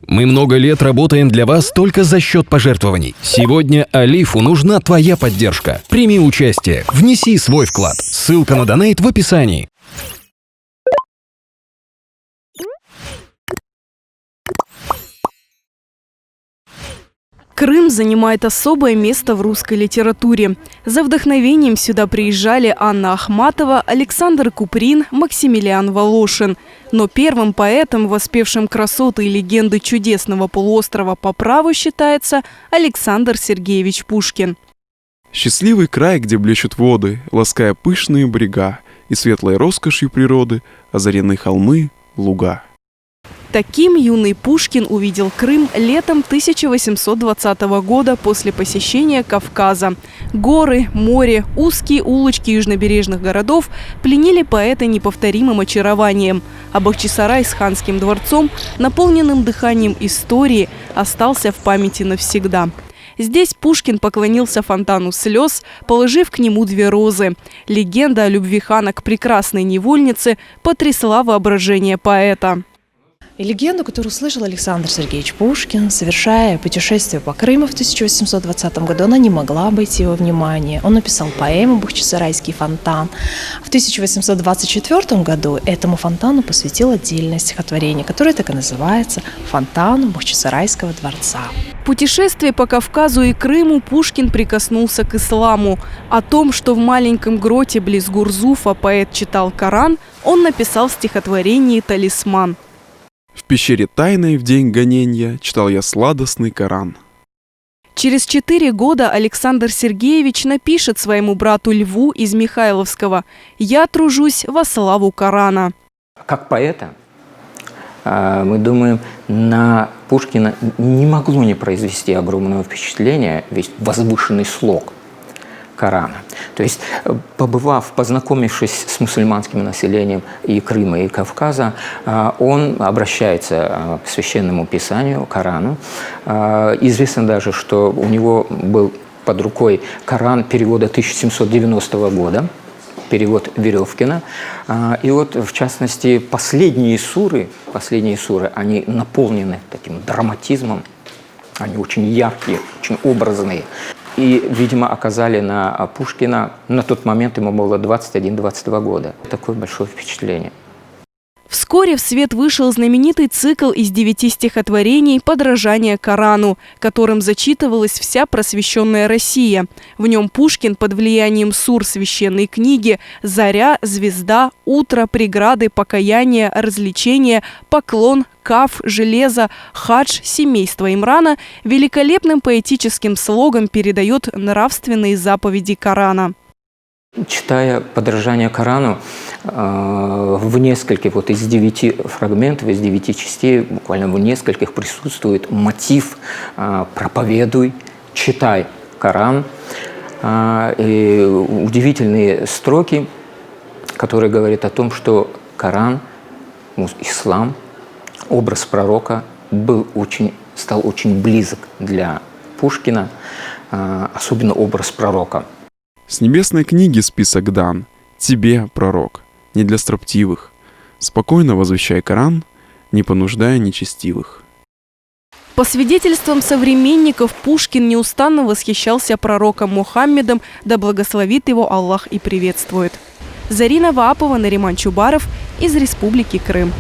Мы много лет работаем для вас только за счет пожертвований. Сегодня Алифу нужна твоя поддержка. Прими участие, внеси свой вклад. Ссылка на донейт в описании. Крым занимает особое место в русской литературе. За вдохновением сюда приезжали Анна Ахматова, Александр Куприн, Максимилиан Волошин. Но первым поэтом, воспевшим красоты и легенды чудесного полуострова по праву, считается Александр Сергеевич Пушкин. Счастливый край, где блещут воды, лаская пышные брега, и светлой роскошью природы озарены холмы, луга. Таким юный Пушкин увидел Крым летом 1820 года после посещения Кавказа. Горы, море, узкие улочки южнобережных городов пленили поэта неповторимым очарованием. А Бахчисарай с ханским дворцом, наполненным дыханием истории, остался в памяти навсегда. Здесь Пушкин поклонился фонтану слез, положив к нему 2 розы. Легенда о любви хана к прекрасной невольнице потрясла воображение поэта. И легенду, которую услышал Александр Сергеевич Пушкин, совершая путешествие по Крыму в 1820 году, она не могла обойти его внимания. Он написал поэму «Бахчисарайский фонтан». В 1824 году этому фонтану посвятил отдельное стихотворение, которое так и называется «Фонтану Бахчисарайского дворца». В путешествии по Кавказу и Крыму Пушкин прикоснулся к исламу. О том, что в маленьком гроте близ Гурзуфа поэт читал Коран, он написал в стихотворении «Талисман». В пещере тайной в день гоненья читал я сладостный Коран. Через 4 года Александр Сергеевич напишет своему брату Льву из Михайловского: «Я тружусь во славу Корана». Как поэта, мы думаем, на Пушкина не могло не произвести огромного впечатления весь возвышенный слог Корана. То есть, познакомившись с мусульманским населением и Крыма, и Кавказа, он обращается к священному писанию, Корану. Известно даже, что у него был под рукой Коран перевода 1790 года, перевод Веревкина. И вот, в частности, последние суры, они наполнены таким драматизмом, они очень яркие, очень образные. И, видимо, оказали на Пушкина, на тот момент ему было 21-22 года. Такое большое впечатление. Вскоре в свет вышел знаменитый цикл из 9 стихотворений «Подражание Корану», которым зачитывалась вся просвещенная Россия. В нем Пушкин под влиянием сур священной книги «Заря», «Звезда», «Утро», «Преграды», «Покаяние», «Развлечение», «Поклон», «Каф», «Железо», «Хадж», «Семейство Имрана» великолепным поэтическим слогом передает нравственные заповеди Корана. Читая «Подражание Корану», в нескольких, из 9 фрагментов, из 9 частей, буквально в нескольких присутствует мотив «Проповедуй, читай Коран». И удивительные строки, которые говорят о том, что Коран, ислам, образ пророка стал очень близок для Пушкина, особенно образ пророка. С небесной книги список дан, тебе, пророк, не для строптивых. Спокойно возвещай Коран, не понуждая нечестивых. По свидетельствам современников, Пушкин неустанно восхищался пророком Мухаммедом, да благословит его Аллах и приветствует. Зарина Ваапова, Нариман Чубаров из Республики Крым.